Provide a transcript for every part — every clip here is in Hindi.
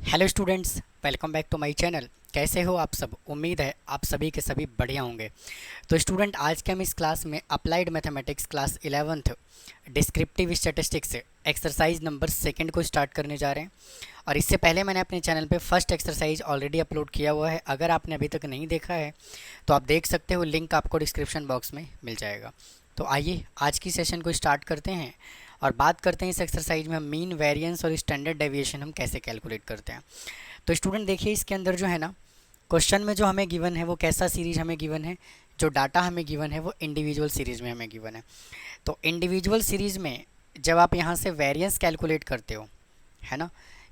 Hello students, welcome back to my channel. कैसे हो आप सब? उम्मीद है आप सभी के सभी बढ़िया होंगे। तो स्टूडेंट, आज के हम इस क्लास में applied mathematics class 11th descriptive statistics exercise number second को स्टार्ट करने जा रहे हैं। और इससे पहले मैंने अपने चैनल पे फर्स्ट एक्सरसाइज ऑलरेडी अपलोड किया हुआ है। अगर आपने अभी तक नहीं देखा है तो आप देख सकते हो, लिंक आपको डिस्क्रिप्शन बॉक्स में मिल जाएगा। तो आइए आज की सेशन को स्टार्ट करते हैं और बात करते हैं इस एक्सरसाइज में हम मीन, वेरिएंस और स्टैंडर्ड डेविएशन हम कैसे कैलकुलेट करते हैं। तो स्टूडेंट देखिए, इसके अंदर जो है ना, क्वेश्चन में जो हमें गिवन है वो कैसा सीरीज हमें गिवन है, जो डाटा हमें गिवन है वो इंडिविजुअल सीरीज में हमें गिवन है। तो इंडिविजुअल सीरीज में जब आप यहाँ से वेरिएंस कैलकुलेट करते हो, है ना,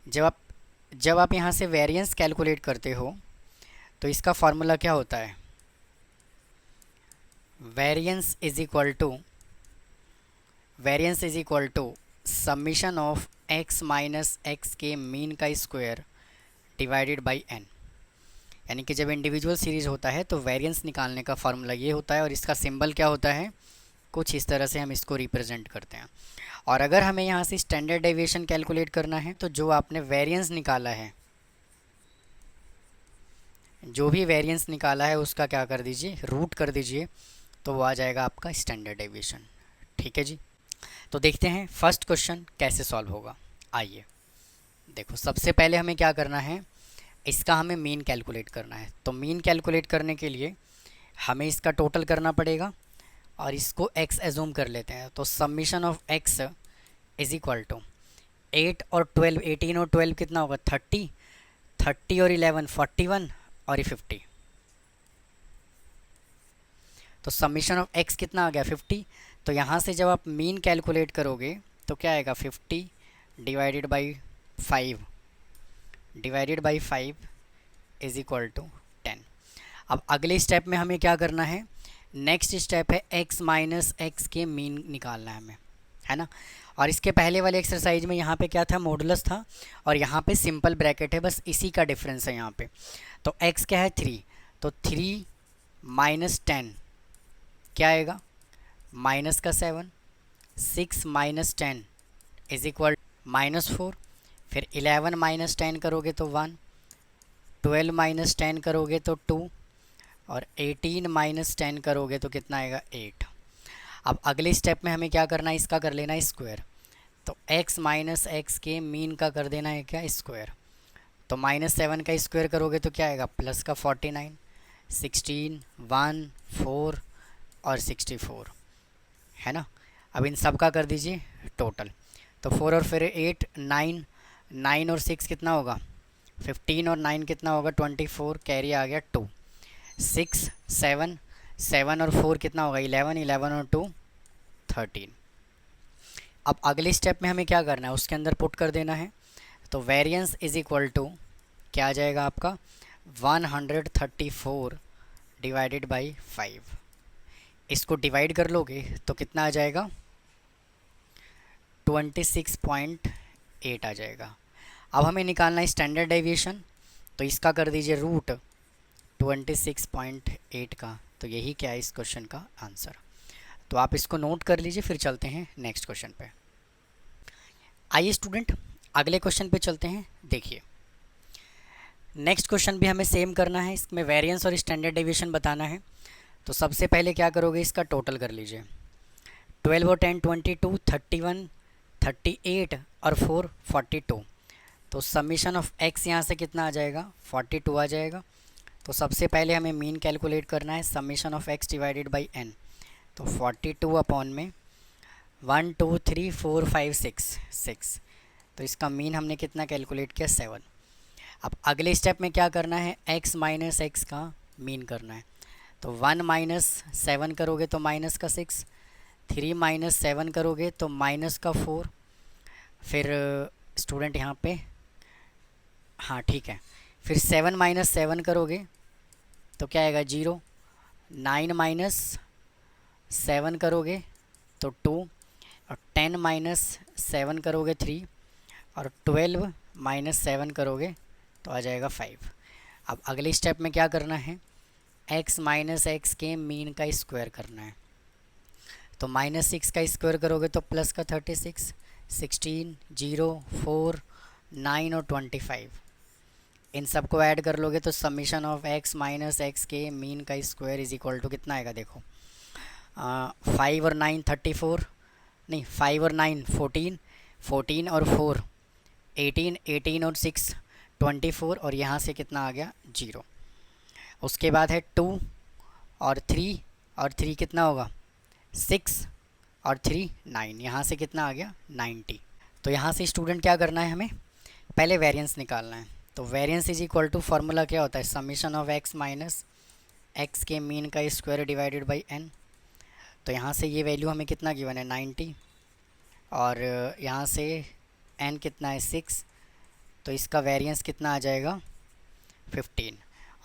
जब आप यहाँ से वेरिएंस कैलकुलेट करते हो तो इसका फॉर्मूला क्या होता है? Variance is equal to summation of x minus x के मीन का स्क्वायर डिवाइडेड बाई एन। यानी कि जब इंडिविजुअल सीरीज होता है तो वेरिएंस निकालने का फार्मूला ये होता है और इसका सिंबल क्या होता है, कुछ इस तरह से हम इसको रिप्रेजेंट करते हैं। और अगर हमें यहाँ से स्टैंडर्ड डेविएशन कैलकुलेट करना है तो जो आपने वेरिएंस निकाला है, जो भी वेरिएंस निकाला है उसका क्या कर दीजिए, रूट कर दीजिए, तो वो आ जाएगा आपका स्टैंडर्ड डेविएशन। ठीक है जी। तो देखते हैं फर्स्ट क्वेश्चन कैसे सॉल्व होगा। आइए देखो, सबसे पहले हमें क्या करना है, इसका हमें मीन कैलकुलेट करना है। तो मीन कैलकुलेट करने के लिए हमें इसका टोटल करना पड़ेगा और इसको x एज्यूम कर लेते हैं। तो summation of x is equal to 8 और 12, 18 और 12 कितना होगा, 30, 30 और 11 41 और ये 50। तो समीशन ऑफ x कितना आ गया, 50। तो यहाँ से जब आप मीन कैलकुलेट करोगे तो क्या आएगा, 50 divided by 5 is equal to 10। अब अगले स्टेप में हमें क्या करना है, नेक्स्ट स्टेप है x माइनस एक्स के मीन निकालना है हमें, है ना। और इसके पहले वाले एक्सरसाइज में यहाँ पे क्या था, मॉडुलस था, और यहाँ पे सिंपल ब्रैकेट है, बस इसी का डिफरेंस है यहाँ पे। तो x क्या है, 3, तो 3 माइनस 10 क्या आएगा, माइनस का 7, 6 माइनस 10 इज इक्वल -4। फिर 11 माइनस 10 करोगे तो 1, 12 माइनस 10 करोगे तो 2, और 18 माइनस 10 करोगे तो कितना आएगा, 8। अब अगले स्टेप में हमें क्या करना है, इसका कर लेना है स्क्वायर। तो x माइनस एक्स के मीन का कर देना है क्या, स्क्वायर। तो -7 का स्क्वायर करोगे तो क्या आएगा, प्लस का 49, 16, 1, 4 और 64, है ना। अब इन सब का कर दीजिए टोटल। तो 4 और फिर 8, 9, 9 और 6 कितना होगा, 15 और 9 कितना होगा, 24, कैरी आ गया 2, 6, 7, 7 और 4 कितना होगा, 11, 11 और 2 13। अब अगले स्टेप में हमें क्या करना है, उसके अंदर पुट कर देना है। तो वेरिएंस इज इक्वल टू क्या आ जाएगा आपका, 134 डिवाइडेड बाई 5। इसको डिवाइड कर लोगे तो कितना आ जाएगा, 26.8 आ जाएगा। अब हमें निकालना है स्टैंडर्ड डेविएशन, तो इसका कर दीजिए रूट 26.8 का। तो यही क्या है इस क्वेश्चन का आंसर। तो आप इसको नोट कर लीजिए, फिर चलते हैं नेक्स्ट क्वेश्चन पे। आइए स्टूडेंट, अगले क्वेश्चन पे चलते हैं। देखिए, नेक्स्ट क्वेश्चन भी हमें सेम करना है, इसमें वेरिएंस और स्टैंडर्ड डेविएशन बताना है। तो सबसे पहले क्या करोगे, इसका टोटल कर लीजिए। 12 और 10 22, 31, 38 और 4 42। तो समीशन ऑफ x यहाँ से कितना आ जाएगा, 42 आ जाएगा। तो सबसे पहले हमें मीन कैलकुलेट करना है, summation of x divided by n। तो 42 अपॉन में 1 2 3 4 5 6, तो इसका मीन हमने कितना कैलकुलेट किया, 7। अब अगले स्टेप में क्या करना है, x माइनस एक्स का मीन करना है। तो 1 माइनस 7 करोगे तो माइनस का 6, 3 माइनस 7 करोगे तो माइनस का 4। फिर स्टूडेंट यहाँ पे, हाँ ठीक है, फिर 7 माइनस 7 करोगे तो क्या आएगा, 0, 9 माइनस 7 करोगे तो 2, और 10 माइनस 7 करोगे 3, और 12 माइनस 7 करोगे तो आ जाएगा 5। अब अगले स्टेप में क्या करना है, x माइनस एक्स के मीन का स्क्वायर करना है। तो -6 का स्क्वायर करोगे तो प्लस का 36, 16, 0, 4, 9 और 25, इन सबको ऐड कर लोगे तो summation of x minus x के मीन का स्क्वायर इज इक्वल टू कितना आएगा देखो, 5 और 9 34, नहीं 5 और 9 14, 14 और 4 18, 18 और 6 24, और यहाँ से कितना आ गया 0। उसके बाद है 2 और 3, और 3 कितना होगा 6, और 3 9, यहाँ से कितना आ गया 90। तो यहाँ से स्टूडेंट क्या करना है, हमें पहले वेरिएंस निकालना है। तो variance is equal to formula क्या होता है, summation of x minus x के मीन का स्क्वायर डिवाइडेड बाई एन। तो यहाँ से ये वैल्यू हमें कितना गिवन है 90, और यहाँ से एन कितना है 6, तो इसका वेरिएंस कितना आ जाएगा 15,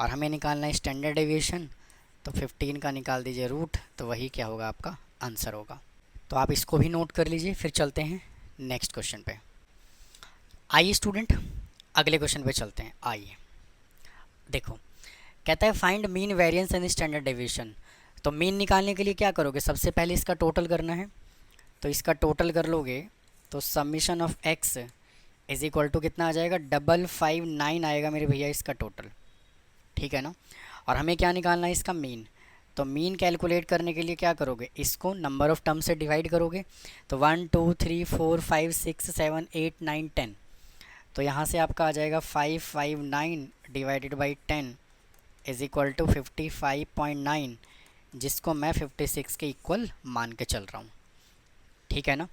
और हमें निकालना है स्टैंडर्ड डेविएशन। तो 15 का निकाल दीजिए रूट, तो वही क्या होगा आपका आंसर होगा। तो आप इसको भी नोट कर लीजिए, फिर चलते हैं नेक्स्ट क्वेश्चन पे। आइए स्टूडेंट अगले क्वेश्चन पे चलते हैं। आइए देखो, कहता है find mean variance and standard deviation. तो मीन निकालने के लिए क्या करोगे, सबसे पहले इसका टोटल करना है। तो इसका टोटल कर लोगे तो summation of x is equal to कितना आ जाएगा 559 आएगा मेरे भैया इसका टोटल, ठीक है ना। और हमें क्या निकालना है इसका मीन। तो मीन कैलकुलेट करने के लिए क्या करोगे, इसको नंबर ऑफ़ टर्म से डिवाइड करोगे। तो 1 2 3 4 5 6 7 8 9 10, तो यहाँ से आपका आ जाएगा 559 divided by 10 is equal to 55.9, जिसको मैं 56 के इक्वल मान के चल रहा हूँ, ठीक है ना।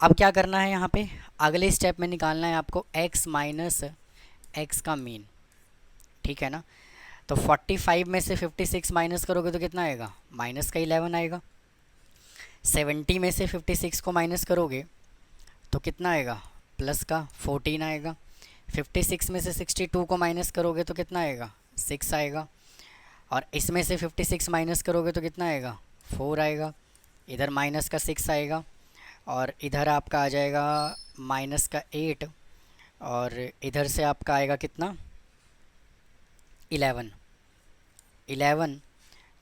अब क्या करना है यहाँ पे, अगले स्टेप में निकालना है आपको x माइनस एक्स का मीन, ठीक है ना। तो 45 में से 56 माइनस करोगे तो कितना आएगा, माइनस का 11 आएगा। 70 में से 56 को माइनस करोगे तो कितना आएगा, प्लस का 14 आएगा। 56 में से 62 को माइनस करोगे तो कितना आएगा 6 आएगा। और इसमें से 56 माइनस करोगे तो कितना आएगा 4 आएगा। इधर माइनस का 6 आएगा, और इधर आपका आ जाएगा माइनस का 8, और इधर से आपका आएगा कितना 11,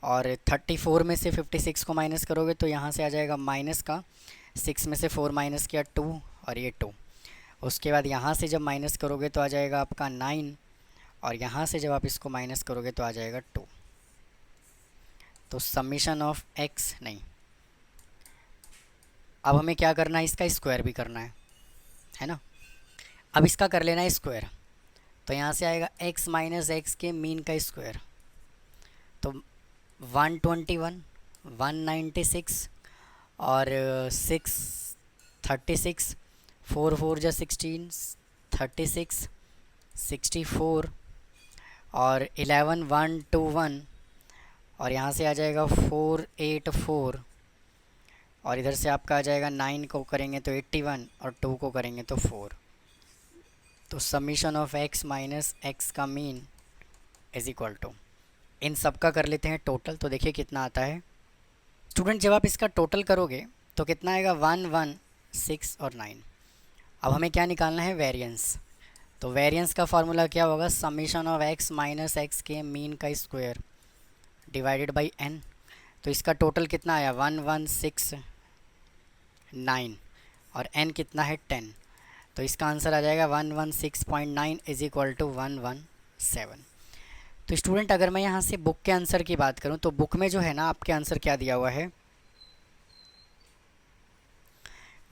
और 34 में से 56 को माइनस करोगे तो यहाँ से आ जाएगा माइनस का 6 में से 4 माइनस किया 2, और ये 2। उसके बाद यहाँ से जब माइनस करोगे तो आ जाएगा आपका 9, और यहाँ से जब आप इसको माइनस करोगे तो आ जाएगा 2। तो समीशन ऑफ एक्स नहीं, अब हमें क्या करना है, इसका स्क्वायर भी करना है ना। अब इसका कर लेना है स्क्वायर। तो यहाँ से आएगा x माइनस एक्स के मीन का स्क्वायर। तो 121, 196 और 636, 4 4 जा 16, 36, 64 और 11 121, और यहाँ से आ जाएगा 484, और इधर से आपका आ जाएगा 9 को करेंगे तो 81, और 2 को करेंगे तो 4। तो summation of x minus x का मीन इज इक्वल टू, इन सब का कर लेते हैं टोटल। तो देखिए कितना आता है स्टूडेंट, जब आप इसका टोटल करोगे तो कितना आएगा 1 1 6 और 9। अब हमें क्या निकालना है, वेरिएंस। तो वेरिएंस का फार्मूला क्या होगा, summation of x minus x के मीन का स्क्वायर डिवाइडेड बाई n। तो इसका टोटल कितना आया 1169, और n कितना है 10। तो इसका आंसर आ जाएगा 116.9 इज इक्वल टू 117। तो स्टूडेंट अगर मैं यहाँ से बुक के आंसर की बात करूँ तो बुक में जो है ना आपके आंसर क्या दिया हुआ है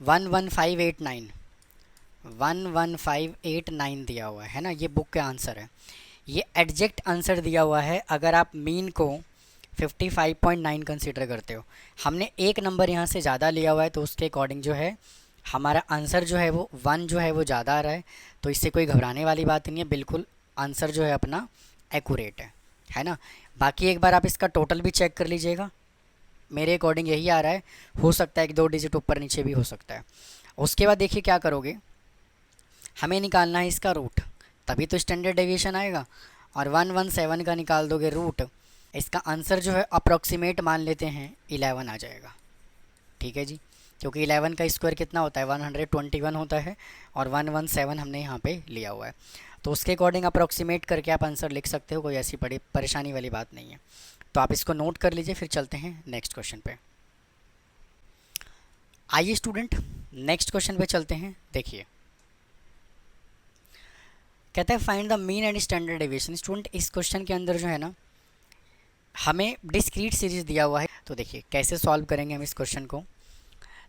11589, 11589 दिया हुआ है ना, ये बुक का आंसर है। ये एग्जैक्ट आंसर दिया हुआ है अगर आप मीन को 55.9 कंसीडर करते हो। हमने एक नंबर यहाँ से ज़्यादा लिया हुआ है, तो उसके अकॉर्डिंग जो है हमारा आंसर जो है वो 1 जो है वो ज़्यादा आ रहा है। तो इससे कोई घबराने वाली बात नहीं है, बिल्कुल आंसर जो है अपना एक्यूरेट है ना। बाकी एक बार आप इसका टोटल भी चेक कर लीजिएगा, मेरे अकॉर्डिंग यही आ रहा है, हो सकता है कि 2 डिजिट ऊपर नीचे भी हो सकता है। उसके बाद देखिए क्या करोगे, हमें निकालना है इसका रूट, तभी तो स्टैंडर्ड डेविएशन आएगा। और 117 का निकाल दोगे रूट, इसका आंसर जो है अप्रॉक्सीमेट मान लेते हैं 11 आ जाएगा, ठीक है जी। क्योंकि 11 का स्क्वायर कितना होता है 121 होता है, और 117 हमने यहाँ पे लिया हुआ है। तो उसके अकॉर्डिंग अप्रॉक्सीमेट करके आप आंसर लिख सकते हो, कोई ऐसी बड़ी परेशानी वाली बात नहीं है। तो आप इसको नोट कर लीजिए, फिर चलते हैं नेक्स्ट क्वेश्चन पे। आइए स्टूडेंट नेक्स्ट क्वेश्चन पे चलते हैं। देखिए कहता है find the mean and standard deviation. Student इस क्वेश्चन के अंदर जो है ना हमें डिस्क्रीट सीरीज दिया हुआ है। तो देखिए कैसे सॉल्व करेंगे हम इस क्वेश्चन को।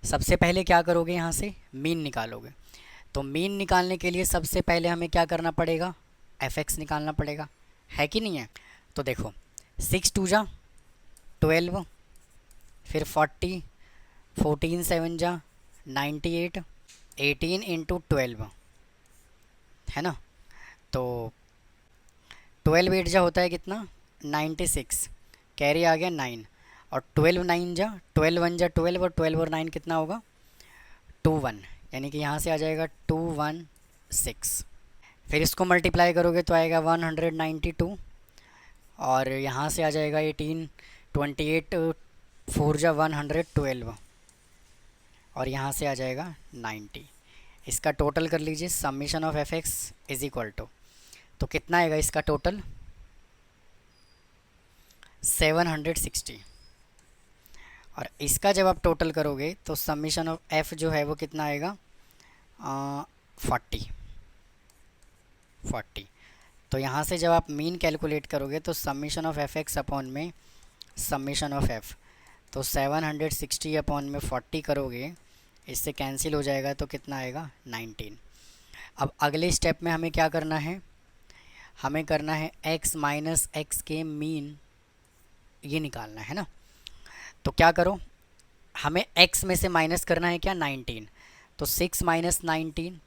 सबसे पहले क्या करोगे, यहाँ से मीन निकालोगे। तो मीन निकालने के लिए सबसे पहले हमें क्या करना पड़ेगा, एफ निकालना पड़ेगा, है कि नहीं है। तो देखो 6 2 जा 12, फिर 40, 14 7 जा 98, 18 इंटू 12 है ना। तो 12 8 जा होता है कितना 96, कैरी आ गया 9, और 12 9 जा 12 1 जा 12, और 12 और 9 कितना होगा 21, यानी कि यहाँ से आ जाएगा 216। फिर इसको मल्टीप्लाई करोगे तो आएगा 192, और यहाँ से आ जाएगा 18, 28 4 जा 112, और यहाँ से आ जाएगा 90। इसका टोटल कर लीजिए, summation of f x is equal to, तो कितना आएगा इसका टोटल 760, और इसका जब आप टोटल करोगे तो समीशन ऑफ एफ जो है वो कितना आएगा 40। तो यहाँ से जब आप मीन कैलकुलेट करोगे तो summation of f x upon में समीशन ऑफ एफ, तो 760 अपॉन में 40 करोगे, इससे कैंसिल हो जाएगा तो कितना आएगा 19। अब अगले स्टेप में हमें क्या करना है, हमें करना है x माइनस एक्स के मीन, ये निकालना है ना। तो क्या करो, हमें x में से माइनस करना है क्या 19, तो 6 माइनस 19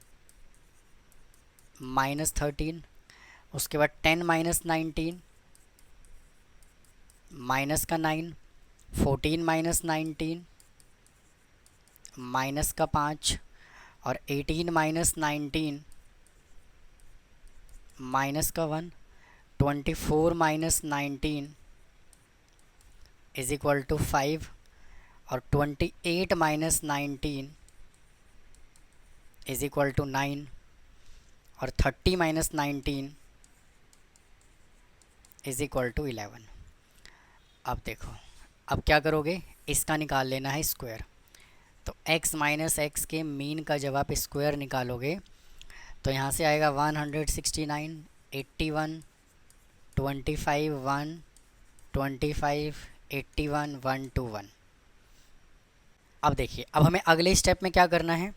माइनस 13, उसके बाद 10 माइनस 19 माइनस का 9, 14 माइनस 19 माइनस का 5, और 18 माइनस 19 माइनस का 1, 24 माइनस 19 इज इक्वल टू 5, और 28 माइनस 19 इज इक्वल टू 9, और 30 माइनस 19 इज इक्वल टू 11। अब देखो, अब क्या करोगे, इसका निकाल लेना है स्क्वायर। तो x माइनस एक्स के मीन का जब आप स्क्वायर निकालोगे तो यहाँ से आएगा 169, 81, 25 1, 25 81 121। अब देखिए, अब हमें अगले स्टेप में क्या करना है,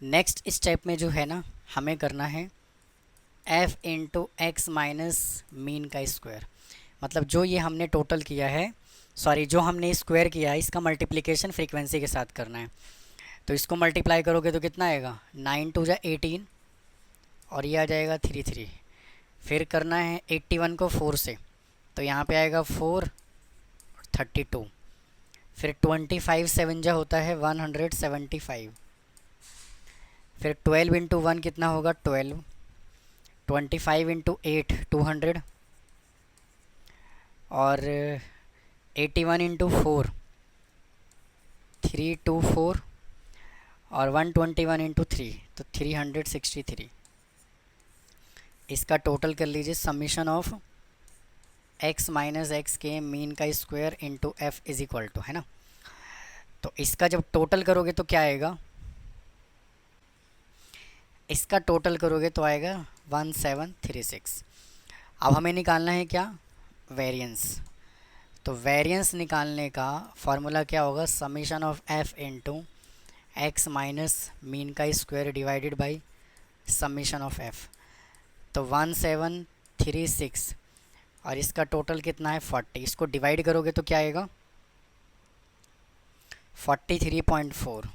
नेक्स्ट स्टेप में जो है ना हमें करना है f into x minus mean का स्क्वायर। मतलब जो ये हमने टोटल किया है, सॉरी जो हमने स्क्वायर किया है, इसका मल्टीप्लिकेशन फ्रीक्वेंसी के साथ करना है। तो इसको मल्टीप्लाई करोगे तो कितना आएगा 9 2 जा 18, और ये आ जाएगा 3 3। फिर करना है 81 को 4 से, तो यहाँ पे आएगा 4 32। फिर 25 7 जा होता है 175। फिर 12 इंटू 1 कितना होगा 12, 25 इंटू 8 200, और 81 इंटू 4 324, और 121 इंटू 3 तो 363। इसका टोटल कर लीजिए, summation of x minus x के मीन का square into f is equal to, है ना। तो इसका जब टोटल करोगे तो क्या आएगा, इसका टोटल करोगे तो आएगा 1736। अब हमें निकालना है क्या, वेरिएंस। तो वेरिएंस निकालने का फॉर्मूला क्या होगा, summation of f into x minus mean का square divided by summation of f. तो 1736, और इसका टोटल कितना है 40। इसको डिवाइड करोगे तो क्या आएगा 43.4।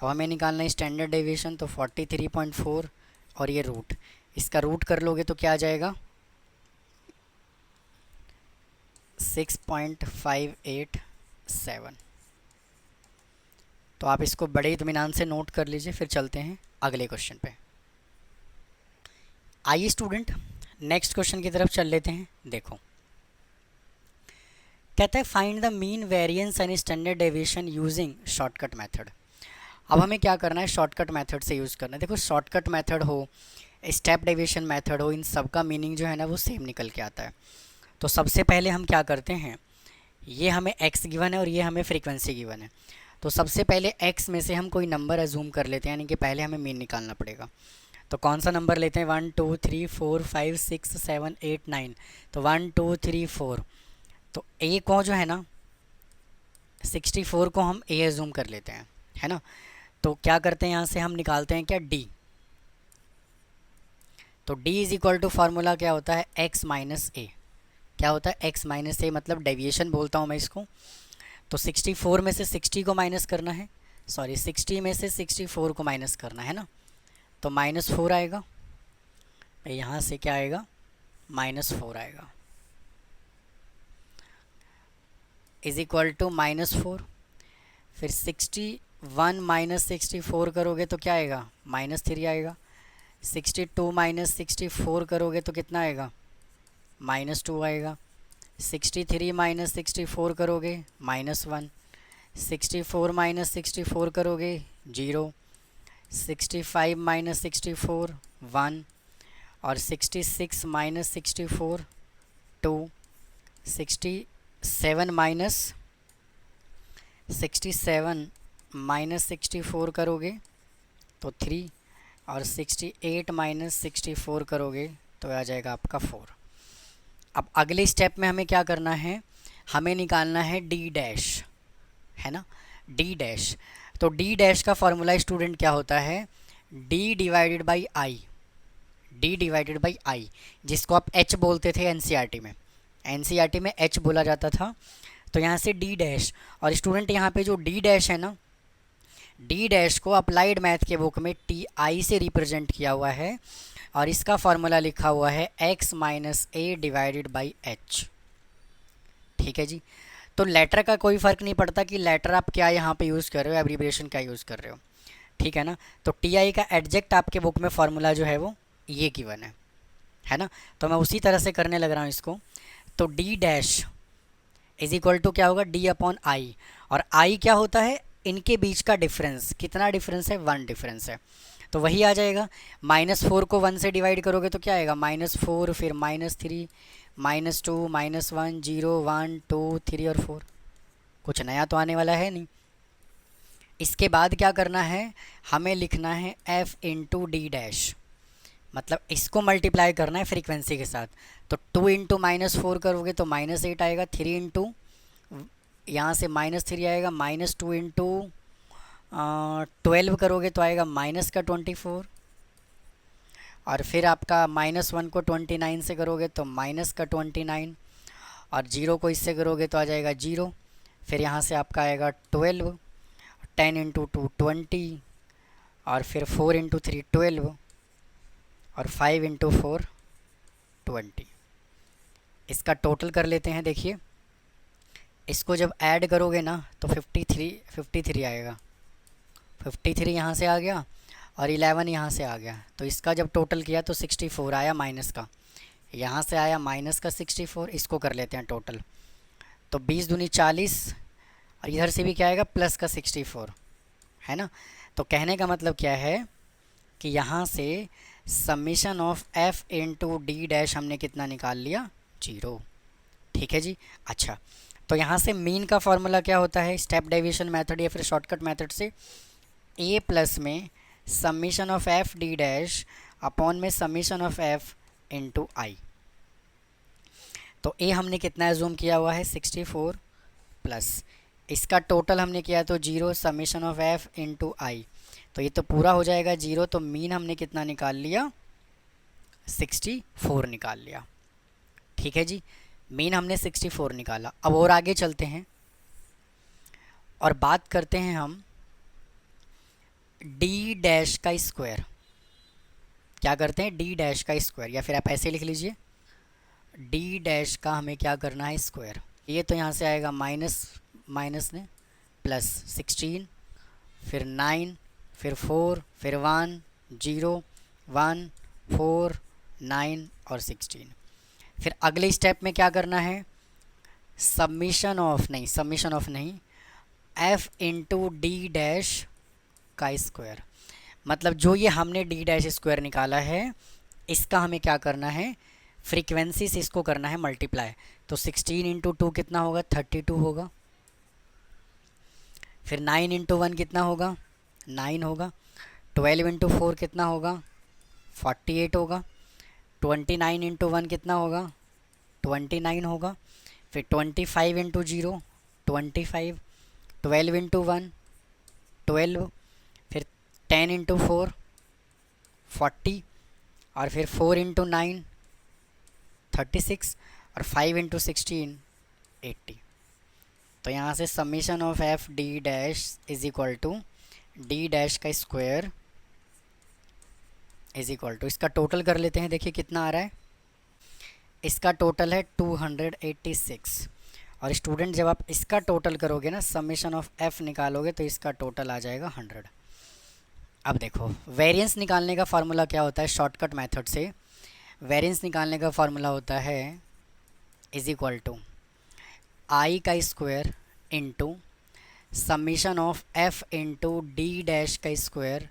अब हमें निकालना है स्टैंडर्ड डेविएशन, तो 43.4 और ये रूट, इसका रूट कर लोगे तो क्या आ जाएगा 6.587। तो आप इसको बड़े इत्मीनान से नोट कर लीजिए। फिर चलते हैं अगले क्वेश्चन पे। आइए स्टूडेंट नेक्स्ट क्वेश्चन की तरफ चल लेते हैं। देखो कहता है find the mean variance and standard deviation using shortcut method. अब हमें क्या करना है, शॉर्टकट मेथड से यूज़ करना है। देखो शॉर्टकट मेथड हो, स्टेप डेविएशन मेथड हो, इन सब का मीनिंग जो है ना वो सेम निकल के आता है। तो सबसे पहले हम क्या करते हैं, ये हमें x गिवन है और ये हमें फ्रीक्वेंसी गिवन है। तो सबसे पहले x में से हम कोई नंबर एज्यूम कर लेते हैं, यानी कि पहले हमें मीन निकालना पड़ेगा। तो कौन सा नंबर लेते हैं, 1 2 3 4 5 6 7 8 9, तो 1 2 3 4, तो ए को जो है ना 64 को हम ए एज्यूम कर लेते हैं, है ना। तो क्या करते हैं, यहाँ से हम निकालते हैं क्या, डी। तो d is equal to formula क्या होता है, एक्स माइनस ए। क्या होता है, एक्स माइनस ए, मतलब डेविएशन बोलता हूँ मैं इसको। तो 64 में से 60 को माइनस करना है, सॉरी 60 में से 64 को माइनस करना है ना, तो -4 आएगा। यहाँ से क्या आएगा, -4 आएगा, इज इक्वल टू -4। फिर 61 माइनस 64 करोगे तो क्या आएगा, -3 आएगा। 62 माइनस 64 करोगे तो कितना आएगा, -2 आएगा। 63 माइनस 64 करोगे -1। 64 माइनस 64 करोगे 0। 65 माइनस 64 1, और 66 माइनस 64 2। 67 माइनस 64 करोगे तो 3, और 68 माइनस 64 करोगे तो आ जाएगा आपका 4। अब अगले स्टेप में हमें क्या करना है, हमें निकालना है डी डैश, है ना, डी डैश। तो डी डैश का फॉर्मूला स्टूडेंट क्या होता है, D divided by I, D divided by I, जिसको आप एच बोलते थे एनसीईआरटी में, एनसीईआरटी में एच बोला जाता था। तो यहाँ से डी डैश, और स्टूडेंट यहाँ पे जो डी डैश है ना, डी डैश को अप्लाइड मैथ के बुक में टी आई से रिप्रेजेंट किया हुआ है, और इसका फॉर्मूला लिखा हुआ है x minus A divided by H. ठीक है जी। तो लेटर का कोई फ़र्क नहीं पड़ता कि लेटर आप क्या यहाँ पे यूज़ कर रहे हो, एब्रीविएशन क्या यूज़ कर रहे हो, ठीक है ना। तो टी आई का एडजेक्ट आपके बुक में फॉर्मूला जो है वो ये गिवन है ना। तो मैं उसी तरह से करने लग रहा हूँ इसको। तो d dash is equal to क्या होगा, डी अपॉन आई, और आई क्या होता है, इनके बीच का डिफरेंस। कितना डिफरेंस है, 1 डिफरेंस है, तो वही आ जाएगा। -4 को 1 से डिवाइड करोगे तो क्या आएगा, -4, फिर -3, -2, -1, 0, 1, 2, 3 और 4। कुछ नया तो आने वाला है नहीं। इसके बाद क्या करना है, हमें लिखना है f इंटू डी डैश, मतलब इसको मल्टीप्लाई करना है फ्रीक्वेंसी के साथ। तो 2 इंटू -4 करोगे तो -8 आएगा। 3 इंटू यहाँ से -3 आएगा, -2 इंटू 12 करोगे तो आएगा -24, और फिर आपका -1 को 29 से करोगे तो -29, और 0 को इससे करोगे तो आ जाएगा 0। फिर यहाँ से आपका आएगा 12, 10 इंटू 2 20, और फिर 4 इंटू 3 12, और 5 इंटू 4 20। इसका टोटल कर लेते हैं। देखिए इसको जब ऐड करोगे ना तो 53 आएगा। 53 यहाँ से आ गया, और 11 यहाँ से आ गया, तो इसका जब टोटल किया तो 64 आया माइनस का, यहाँ से आया माइनस का 64। इसको कर लेते हैं टोटल, तो 20 दूनी 40, और इधर से भी क्या आएगा, प्लस का 64, है ना। तो कहने का मतलब क्या है कि यहाँ से summation of f into d dash हमने कितना निकाल लिया, 0। ठीक है जी। अच्छा, तो यहाँ से मीन का फॉर्मूला क्या होता है, स्टेप डेविएशन मेथड या फिर शॉर्टकट मेथड से, a प्लस में summation of f D dash upon में समीशन ऑफ f इंटू आई। तो a हमने कितना एज्यूम किया हुआ है, 64, प्लस इसका टोटल हमने किया तो 0, समीशन ऑफ f इंटू आई, तो ये तो पूरा हो जाएगा 0। तो मीन हमने कितना निकाल लिया, 64 निकाल लिया। ठीक है जी, मीन हमने 64 निकाला। अब और आगे चलते हैं और बात करते हैं हम डी डैश का स्क्वायर। क्या करते हैं, डी डैश का स्क्वायर, या फिर आप ऐसे लिख लीजिए, डी डैश का हमें क्या करना है, स्क्वायर। ये तो यहाँ से आएगा माइनस ने प्लस 16, फिर 9, फिर 4, फिर 1, 0, 1, 4, 9 और 16। फिर अगले स्टेप में क्या करना है, समीशन ऑफ नहीं, f इंटू डी डैश का स्क्वायर। मतलब जो ये हमने डी डैश स्क्वायर निकाला है, इसका हमें क्या करना है, फ्रीक्वेंसी से इसको करना है मल्टीप्लाई। तो 16 इंटू 2 कितना होगा, 32 होगा। फिर 9 इंटू 1 कितना होगा, 9 होगा। 12 इंटू 4 कितना होगा, 48 होगा। 29 इंटू 1 कितना होगा? 29 होगा। फिर 25 इंटू 0 25, 12 इंटू 1 12, फिर 10 इंटू 4 40, और फिर 4 इंटू 9 36, और 5 इंटू 16 80। तो यहाँ से summation of f d dash is equal to d dash का स्क्वायर इज इक्वल टू, इसका टोटल कर लेते हैं, देखिए कितना आ रहा है। इसका टोटल है 286। और स्टूडेंट जब आप इसका टोटल करोगे ना, समीशन ऑफ एफ निकालोगे, तो इसका टोटल आ जाएगा 100। अब देखो वेरिएंस निकालने का फार्मूला क्या होता है शॉर्टकट मेथड से। वेरिएंस निकालने का फार्मूला होता है इज इक्वल टू आई का square into summation of f into d dash का square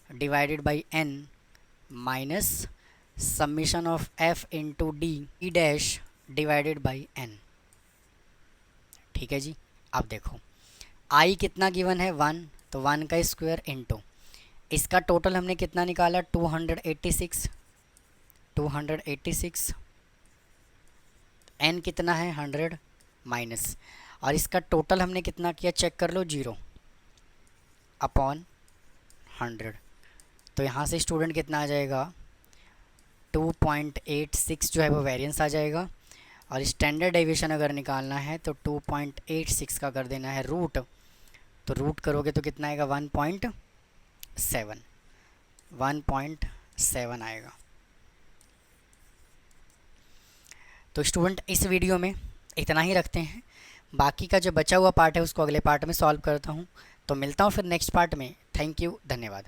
divided by n minus summation of f into d dash divided by n. ठीक है जी। अब देखो आई कितना गिवन है 1, तो 1 का स्क्वायर इंटू इसका टोटल हमने कितना निकाला 286, 286, एन कितना है 100 माइनस, और इसका टोटल हमने कितना किया चेक कर लो 0 अपॉन 100। तो यहाँ से स्टूडेंट कितना आ जाएगा 2.86 जो है वो वेरिएंस आ जाएगा। और स्टैंडर्ड डेविएशन अगर निकालना है तो 2.86 का कर देना है रूट, तो रूट करोगे तो कितना आएगा 1.7 आएगा। तो स्टूडेंट इस वीडियो में इतना ही रखते हैं, बाकी का जो बचा हुआ पार्ट है उसको अगले पार्ट में सॉल्व करता हूँ। तो मिलता हूँ फिर नेक्स्ट पार्ट में। थैंक यू, धन्यवाद।